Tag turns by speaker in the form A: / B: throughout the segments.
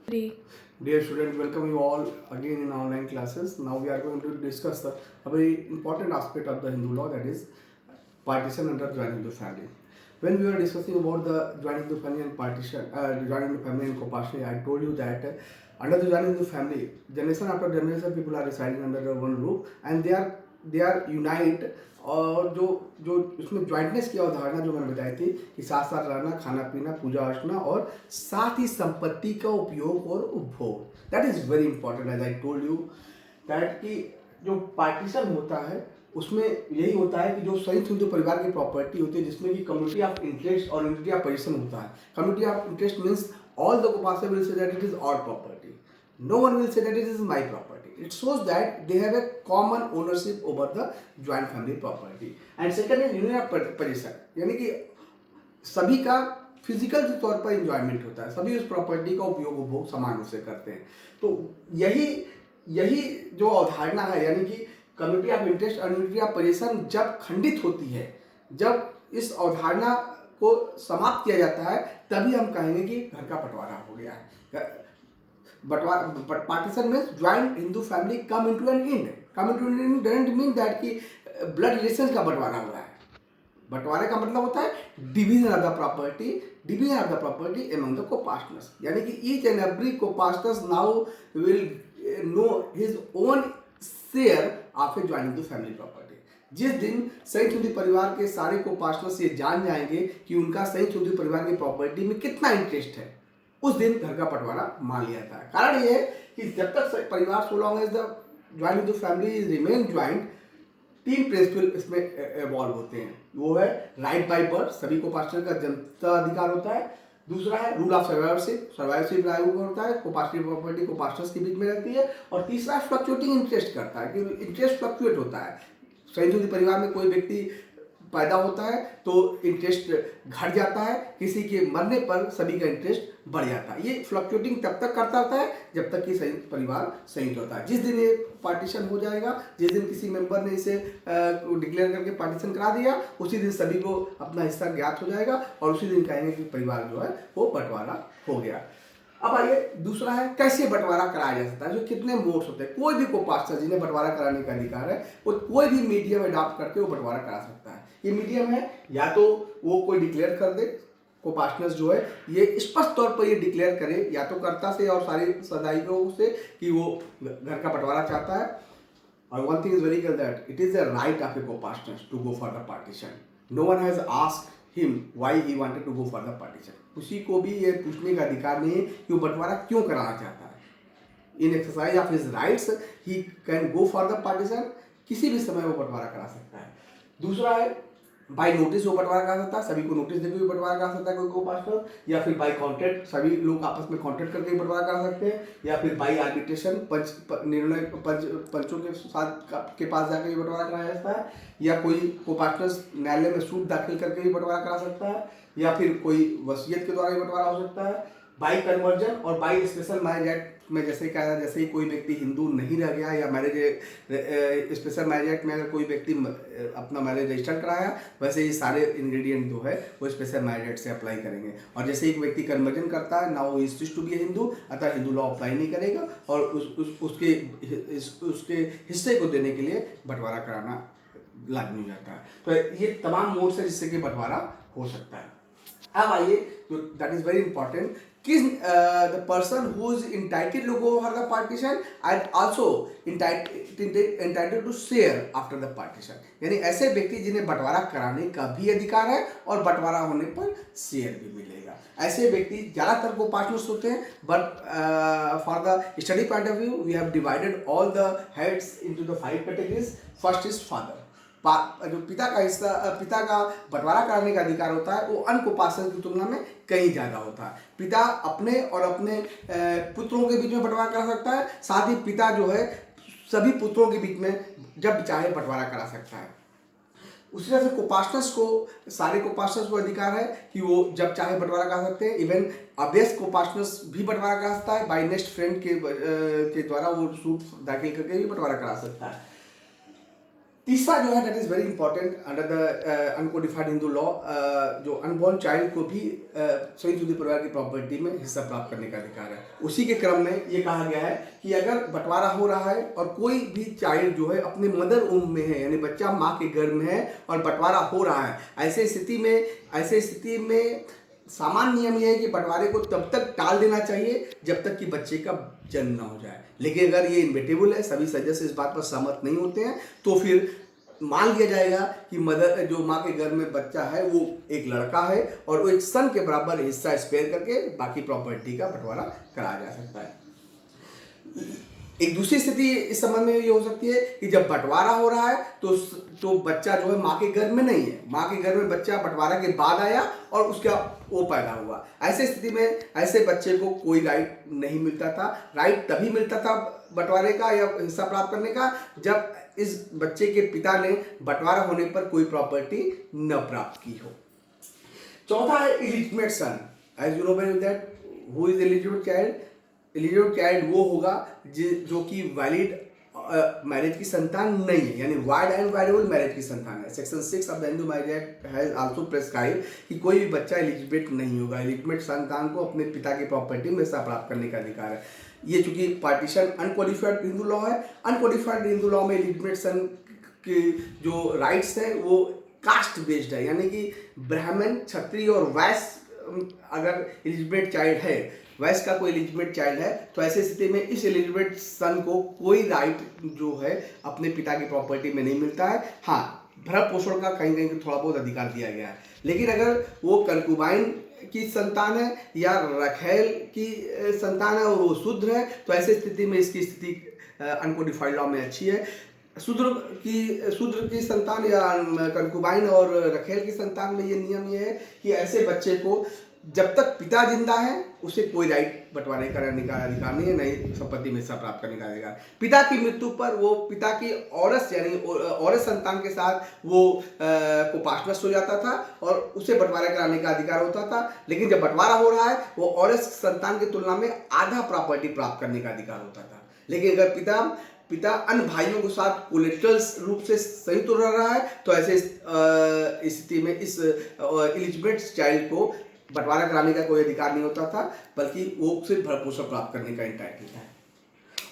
A: Three.
B: Dear students, welcome you all again in online classes. Now we are going to discuss a very important aspect of the Hindu law, that is partition under joint Hindu family. When we were discussing about the joint Hindu family and partition, joint Hindu family and co-partition, I told you that under the joint Hindu family, generation after generation people are residing under the one roof and they are unite. और जो जो उसमें jointness की अवधारणा जो मैंने बताई थी कि साथ साथ रहना, खाना पीना, पूजा अर्चना और साथ ही संपत्ति का उपयोग और उपभोग, that is very important as I told you that कि जो पार्टीशन होता है उसमें यही होता है कि जो संयुक्त हिंदू परिवार की प्रॉपर्टी होती है जिसमें कि कम्युनिटी ऑफ इंटरेस्ट और यूनिटी ऑफ पोजीशन होता है. Community of interest means all the को will say that it is our property. No one will say that it is my property. It shows that they have a common ownership over the joint family property. And second is union of possession, यानी कि सभी का physical तौर पर enjoyment होता है, सभी उस प्रॉपर्टी का उपयोग उपभोग समान रूप से करते हैं. तो यही यही जो अवधारणा है, यानी कि कम्युनिटी ऑफ इंटरेस्ट और यूनिटी ऑफ पोजीशन जब खंडित होती है, जब इस अवधारणा को समाप्त किया जाता है, तभी हम कहेंगे कि घर का बंटवारा हो गया है. Partition means joint Hindu family come into an end. Come into an end doesn't mean that कि blood relations का बंटवारा हो रहा है. बंटवारे का मतलब होता है division of the property among the co-partners. यानी कि each and every co-partners now will know his own share of a joint Hindu family property. जिस दिन संयुक्त हिंदू परिवार के सारे को-पार्टनर्स ये जान जाएंगे कि उनका संयुक्त हिंदू परिवार की प्रॉपर्टी में कितना इंटरेस्ट है, उस दिन घर का बंटवारा मान लिया जाता है. कारण ये है कि जब तक परिवार so long as the joint Hindu family remain joint, तीन प्रिंसिपल इसमें इवॉल्व होते हैं. वो है राइट बाय बर्थ, सभी को पार्टनर का जनता अधिकार होता है. दूसरा है रूल ऑफ सर्वाइवरशिप लागू होता है, को पार्टनर प्रॉपर्टी को पार्टनर्स के बीच में रहती है. और तीसरा है फ्लक्चुएटिंग इंटरेस्ट करता है, कि इंटरेस्ट फ्लक्चुएट होता है. संयुक्त हिंदू परिवार में कोई व्यक्ति पैदा होता है तो इंटरेस्ट घट जाता है, किसी के मरने पर सभी का इंटरेस्ट बढ़ जाता है. ये फ्लक्चुएटिंग तब तक करता होता है जब तक कि संयुक्त परिवार संयुक्त होता है. जिस दिन ये पार्टीशन हो जाएगा, जिस दिन किसी मेंबर ने इसे डिक्लेयर करके पार्टीशन करा दिया, उसी दिन सभी को अपना हिस्सा ज्ञात हो जाएगा और उसी दिन कहेंगे कि परिवार जो है वो बंटवारा हो गया. अब आइए दूसरा है कैसे बंटवारा कराया जा सकता है. जो कितने मोड्स होते हैं. कोई भी को-पार्टनर जिन्हें बंटवारा कराने का अधिकार है वो कोई भी मीडियम अडॉप्ट करके वो बंटवारा करा सकता है. ये मीडियम है या तो वो कोई डिक्लेयर कर दे, को-पार्टनर्स जो है ये स्पष्ट तौर पर ये डिक्लेयर करे या तो कर्ता से और सारे सदाईकों से कि वो घर का बंटवारा चाहता है. और one thing is very clear that it is the right of a copartners to go for the partition. No one has asked him why he wanted to go for the partition. उसी को भी ये पूछने का अधिकार नहीं है कि वो बंटवारा क्यों कराना चाहता है. In exercise of his rights he can go for the partition. किसी भी समय वो बंटवारा करा सकता है. दूसरा है बाय नोटिस वो बंटवारा करा सकता है, सभी को नोटिस देकर भी बंटवारा करा सकता है कोई को-पार्टनर, या फिर बाय कॉन्ट्रैक्ट सभी लोग आपस में कॉन्ट्रैक्ट करके भी बंटवारा करा सकते हैं, या फिर बाय आर्बिट्रेशन पंचों के साथ के पास जाकर भी बंटवारा कराया जाता है, या कोई को-पार्टनर्स न्यायालय में सूट दाखिल करके भी बंटवारा करा सकता है, या फिर कोई वसीयत के द्वारा भी बंटवारा हो सकता है. बाई कन्वर्जन और बाई स्पेशल मैरिज एक्ट में जैसे कहा, जैसे ही कोई व्यक्ति हिंदू नहीं रह गया या मैरिज स्पेशल मैरिज एक्ट में अगर कोई व्यक्ति अपना मैरिज रजिस्टर कराया, वैसे ये सारे इंग्रेडिएंट जो है वो स्पेशल मैरिज एक्ट से अप्लाई करेंगे. और जैसे एक व्यक्ति कन्वर्जन करता है, ना वो इज टू बी हिंदू, अतः हिंदू लॉ अप्लाई नहीं करेगा और उसके हिस्से को देने के लिए बंटवारा कराना लाजमी हो जाता है. तो ये तमाम मोड्स है जिससे कि बंटवारा हो सकता है. अब आइए, तो दैट इज वेरी इंपॉर्टेंट, किस the person who is entitled to go for the partition and also entitled to share after the partition. यानी ऐसे व्यक्ति जिन्हें बंटवारा कराने का भी अधिकार है और बंटवारा होने पर शेयर भी मिलेगा. ऐसे व्यक्ति ज़्यादातर को पार्टनर्स होते हैं, but for the study point of view we have divided all the heads into the 5 categories. First is father. जो पिता का हिस्सा, पिता का बंटवारा कराने का अधिकार होता है वो अन्य को-पार्टनर की तुलना में कहीं ज़्यादा होता है. पिता अपने और अपने पुत्रों के बीच में बंटवारा करा सकता है. साथ ही पिता जो है सभी पुत्रों के बीच में जब चाहे बंटवारा करा सकता है. उसी तरह से को-पार्टनर्स को, सारे को-पार्टनर्स को अधिकार है कि वो जब चाहे बंटवारा करा सकते हैं. इवन अभ्यस्त को-पार्टनर्स भी बंटवारा करा सकता है. बाय नेक्स्ट फ्रेंड के द्वारा वो सूट दाखिल करके भी बंटवारा करा सकता है. तीसरा जो है that is very important under the uncodified Hindu law, जो अनबॉर्न चाइल्ड को भी संयुक्त हिंदू परिवार की प्रॉपर्टी में हिस्सा प्राप्त करने का अधिकार है। उसी के क्रम में ये कहा गया है कि अगर बंटवारा हो रहा है और कोई भी चाइल्ड जो है अपने मदर उम्र में है, यानी बच्चा माँ के गर्भ में है और बंटवारा हो रहा है, ऐसे स्थिति में सामान्य नियम यह है कि बंटवारे को तब तक टाल देना चाहिए जब तक कि बच्चे का जन्म ना हो जाए। लेकिन अगर ये इनवेटेबल है, सभी सदस्य इस बात पर सहमत नहीं होते हैं, तो फिर मान लिया जाएगा कि मदर जो माँ के घर में बच्चा है वो एक लड़का है और वो एक सन के बराबर हिस्सा स्पेयर करके बाकी प्रॉपर्टी का बंटवारा कराया जा सकता है। एक दूसरी स्थिति इस संबंध में ये हो सकती है कि जब बंटवारा हो रहा है तो बच्चा जो है माँ के घर में नहीं है, माँ के घर में बच्चा बंटवारा के बाद आया और उसका वो पैदा हुआ। ऐसे स्थिति में ऐसे बच्चे को कोई राइट नहीं मिलता था। राइट तभी मिलता था बंटवारे का या हिस्सा प्राप्त करने का जब इस बच्चे के पिता ने बंटवारा होने पर कोई प्रॉपर्टी न प्राप्त की हो। चौथा है illegitimate son. As you know very that who is eligible child. Eligible child वो होगा जो कि वैलिड मैरिज की संतान नहीं है, यानी वाइड एंड वैलिडेबल मैरिज की संतान है। Section 6 of the Hindu marriage act has also prescribe कि कोई भी बच्चा एलिजिबेट नहीं होगा। एलिजिबेट संतान को अपने पिता की प्रॉपर्टी में हिस्सा प्राप्त करने का अधिकार है। ये चूंकि पार्टीशन अनकोडिफाइड हिंदू लॉ है, अनकोडिफाइड हिंदू लॉ में एलिजिबेट सन के जो राइट्स हैं वो कास्ट बेस्ड है, यानी कि ब्राह्मण, क्षत्रिय और वैश्य अगर एलिजिबेट चाइल्ड है, वैश्य का कोई एलिजिबेट चाइल्ड है, तो ऐसी स्थिति में इस एलिजिबेट सन को कोई राइट जो है अपने पिता की प्रॉपर्टी में नहीं मिलता है। हाँ, भरण पोषण का कहीं कहीं थोड़ा बहुत अधिकार दिया गया है, लेकिन अगर वो कंकुबाइन की संतान है या रखेल की संतान है और वो शूद्र है, तो ऐसी स्थिति में इसकी स्थिति अनकोडिफाइड लॉ में अच्छी है। शूद्र की संतान या कंकुबाइन और रखेल की संतान में ये नियम ये है कि ऐसे बच्चे को जब तक पिता जिंदा है उसे कोई राइट बंटवारे करने का अधिकार नहीं है, नहीं संपत्ति में हिस्सा प्राप्त करने का अधिकार। पिता की मृत्यु पर वो पिता की औरस यानी औरस संतान के साथ वो कोपार्टनर्स हो जाता था और उसे बंटवारा कराने का अधिकार होता था। लेकिन जब बंटवारा हो रहा है वो औरस संतान की तुलना में आधा प्रॉपर्टी प्राप्त करने का अधिकार होता था। लेकिन अगर पिता अन्य भाइयों के साथ कोलेट्रल्स रूप से संयुक्त रह रहा है, तो ऐसे स्थिति में इस एलिजिबेट चाइल्ड को बंटवारा कराने का कोई अधिकार नहीं होता था, बल्कि वो सिर्फ भरण पोषण प्राप्त करने का इंटाइटल है।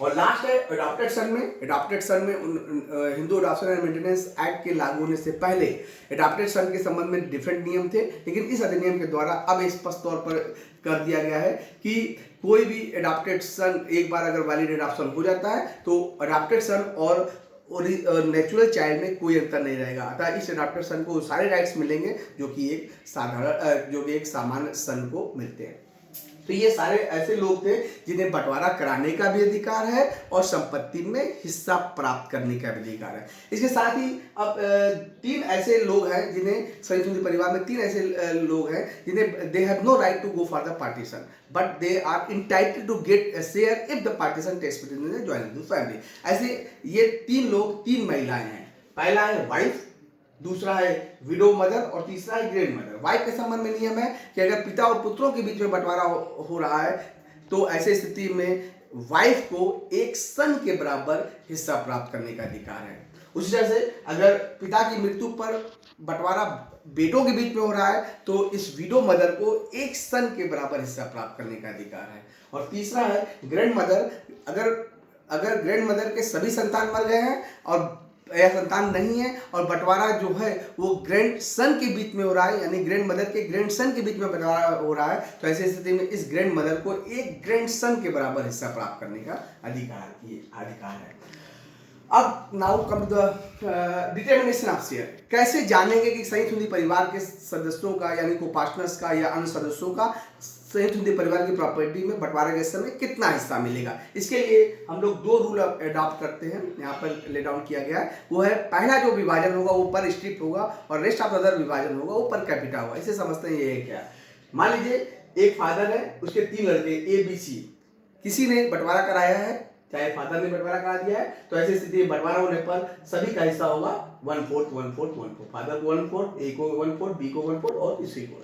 B: और लास्ट है अडॉप्टेड सन में। अडॉप्टेड सन में Hindu adoption and maintenance act के लागू होने से पहले अडॉप्टेड सन के संबंध में डिफरेंट नियम थे, लेकिन इस अधिनियम के द्वारा अब स्पष्ट तौर पर कर दिया गया है कि कोई भी अडॉप्टेड सन एक बार अगर वैलिड अडॉप्शन हो जाता है तो अडॉप्टेड सन और नेचुरल चाइल्ड में कोई अंतर नहीं रहेगा। अतः इस अडॉप्टेड सन को सारे राइट्स मिलेंगे जो कि एक सामान्य सन को मिलते हैं। तो ये सारे ऐसे लोग थे जिन्हें बंटवारा कराने का भी अधिकार है और संपत्ति में हिस्सा प्राप्त करने का भी अधिकार है। इसके साथ ही अब तीन ऐसे लोग हैं जिन्हें संयुक्त हिंदू परिवार में तीन ऐसे लोग हैं जिन्हें they have no right to go for the partition but they are entitled to get a share if the partition takes place in the joint Hindu family. ऐसे ये तीन महिलाएं हैं। पहला है वाइफ, दूसरा है विडो मदर और तीसरा है ग्रैंड मदर। वाइफ के संबंध में नियम है कि अगर पिता और पुत्रों के बीच में बंटवारा हो रहा है तो ऐसे स्थिति में वाइफ को एक सन के बराबर हिस्सा प्राप्त करने का अधिकार है। उसी तरह से अगर पिता की मृत्यु पर बंटवारा बेटों के बीच में हो रहा है तो इस विडो मदर को एक सन के बराबर हिस्सा प्राप्त करने का अधिकार है। और तीसरा है ग्रैंड मदर। अगर ग्रैंड मदर के सभी संतान मर गए हैं और या संतान नहीं है और बंटवारा जो है वो ग्रैंड सन के बीच में हो रहा है, यानी ग्रैंड मदर के ग्रैंड सन के बीच में बंटवारा हो रहा है, तो ऐसी स्थिति में इस ग्रैंड मदर को एक ग्रैंड सन के बराबर हिस्सा प्राप्त करने का अधिकार है। अब now come to the determination of share. कैसे जानेंगे कि संयुक्त हिंदू परिवार के सदस्यों का यानी को पार्टनर्स का या अन्य सदस्यों का संयुक्त हिंदू परिवार की प्रॉपर्टी में बंटवारे के समय कितना हिस्सा मिलेगा? इसके लिए हम लोग दो रूल अडॉप्ट करते हैं, यहाँ पर ले डाउन किया गया है। वो है पहला जो विभाजन होगा वो पर स्ट्रिप होगा और रेस्ट ऑफ अदर विभाजन होगा वो पर कैपिटा होगा। इसे समझते हैं ये है क्या। मान लीजिए एक फादर है, उसके 3 लड़के ABC, किसी ने बंटवारा कराया है, चाहे फादर ने बंटवारा करा दिया है, तो ऐसी स्थिति में बंटवारा होने पर सभी का हिस्सा होगा 1/4 1/4 1/4। फादर को 1/4, A को 1/4, B को 1/4 और इसी को।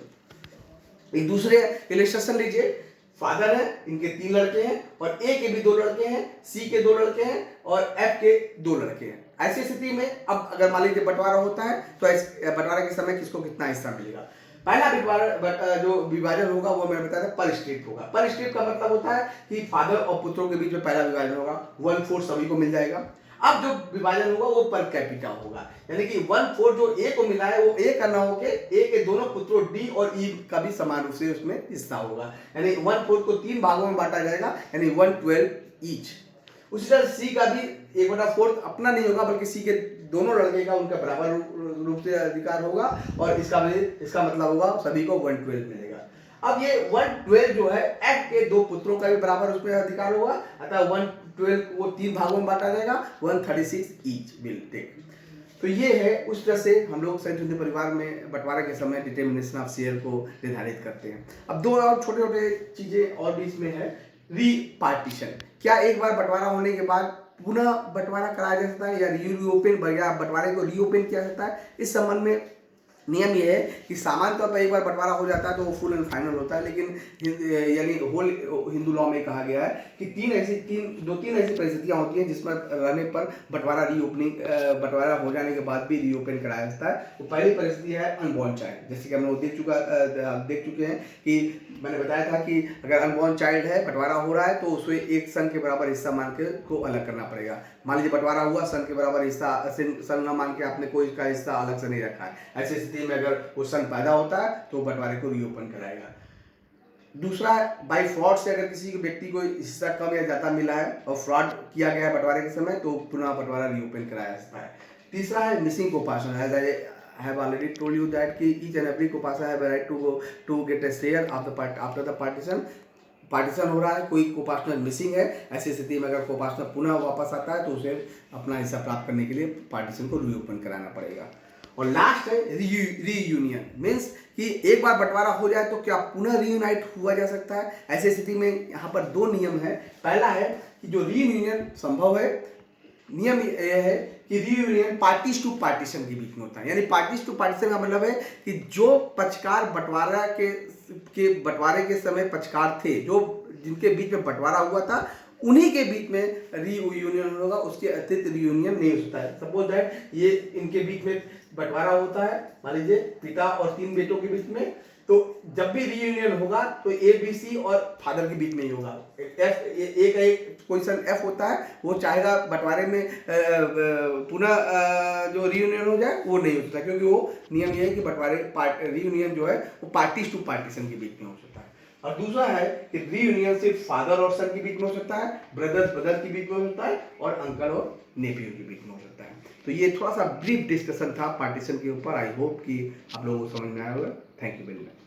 B: एक दूसरे इलस्ट्रेशन लीजिए। फादर है, इनके 3 लड़के हैं और A के भी 2 लड़के हैं, C के 2 लड़के हैं और F के 2 लड़के हैं। ऐसी स्थिति में अब अगर मान लीजिए बंटवारा होता है तो बंटवारे के समय किसको कितना हिस्सा मिलेगा। पहला जो विभाजन होगा वो मैंने बताया था पर स्टेट होगा। पर स्टेट का मतलब होता है कि फादर और पुत्रों के बीच में पहला विभाजन होगा, 1/4 सभी को मिल जाएगा। अब जो विभाजन होगा वो पर कैपिटा होगा, यानी कि 1/4 जो ए को मिला है वो ए का ना होके ए के दोनों पुत्रों डी और ई का भी समान रूप से उसमें हिस्सा होगा, यानी 1/4 को 3 भागों में बांटा जाएगा, यानी 1/12 ईच। उसी तरह सी का भी 1/4 अपना नहीं होगा, बल्कि सी के दोनों लड़के का उनका बराबर रूप से अधिकार होगा, और इसका मतलब होगा सभी को 1/12 मिलेगा। अब ये 1/12 जो है एफ के दो पुत्रों का भी बराबर उसमें अधिकार होगा, अतः 1/12 वो 3 भागों में बांटा जाएगा, 1/36 ईच विल टेक। तो ये है, उस तरह से हम लोग संयुक्त हिंदू परिवार में बंटवारे के समय डिटर्मिनेशन ऑफ शेयर को निर्धारित करते हैं। अब 2 और छोटे छोटे चीजें और भी इसमें है। रीपार्टीशन, क्या एक बार बंटवारा होने के बाद पुनः बंटवारा कराया जा सकता है या रीओपन बंटवारे को रीओपन किया जाता है। इस संबंध में नियम ये है कि सामान्य तौर पर एक बार बंटवारा हो जाता है तो वो फुल एंड फाइनल होता है, लेकिन यानी होल हिंदू लॉ में कहा गया है कि तीन ऐसी परिस्थितियां होती हैं जिसमें रहने पर बंटवारा हो जाने के बाद भी रीओपन कराया जाता है। तो पहली परिस्थिति है अनबॉर्न चाइल्ड, जैसे कि हम लोग देख चुके हैं कि मैंने बताया था कि अगर अनबॉर्न चाइल्ड है, बंटवारा हो रहा है तो उसमें एक सन के बराबर हिस्सा मान के को अलग करना पड़ेगा। मान लीजिए बंटवारा हुआ, सन के बराबर हिस्सा सन न मान के आपने कोई का हिस्सा अलग से नहीं रखा है, ऐसे स्थिति में अगर वो सन पैदा होता है तो बंटवारे को रीओपन कराएगा। दूसरा है बाई फ्रॉड से अगर किसी व्यक्ति को हिस्सा कम या ज्यादा मिला है और फ्रॉड किया गया है बंटवारे के समय तो पुनः बंटवारा रीओपन कराया जाता है। तीसरा है missing coparcener, as I have already told you that कि each and every coparcener have right to get a share after the partition हो रहा है, कोई कोपार्टनर मिसिंग है, ऐसी स्थिति में अगर कोपार्टनर पुनः वापस आता है तो उसे अपना हिस्सा प्राप्त करने के लिए पार्टीशन को रीओपन कराना पड़ेगा। और लास्ट है रीयूनियन, मीन्स कि एक बार बंटवारा हो जाए तो क्या पुनः रीयूनाइट हुआ जा सकता है। ऐसी स्थिति में यहाँ पर 2 नियम है। पहला है कि जो रीयूनियन संभव है, नियम यह है कि रीयूनियन पार्टीज टू पार्टीशन के बीच में होता है, यानी पार्टीज टू पार्टीशन का मतलब है कि जो पक्षकार बंटवारे के समय पक्षकार थे, जो जिनके बीच में बंटवारा हुआ था, उन्हीं के बीच में रीयूनियन होगा, उसके अतिरिक्त रीयूनियन नहीं हो सकता है। सपोज दैट ये इनके बीच में बंटवारा होता है, मान लीजिए पिता और 3 बेटों के बीच में, तो जब भी रीयूनियन होगा तो ए बी सी और फादर के बीच में ही होगा। एक क्वेश्चन एफ होता है, वो चाहेगा बंटवारे में पुनः जो रीयूनियन हो जाए वो नहीं हो सकता, क्योंकि वो नियम ये है कि बंटवारे रीयूनियन जो है वो पार्टीज टू पार्टीशन के बीच में हो सकता है। और दूसरा है कि रीयूनियन सिर्फ फादर और सन के बीच में हो सकता है, ब्रदर के बीच में हो सकता है, और अंकल और नेफ्यू के बीच में हो सकता है। तो ये थोड़ा सा ब्रीफ डिस्कशन था पार्टीशन के ऊपर। आई होप कि आप लोगों को समझ में आया होगा। Thank you very much.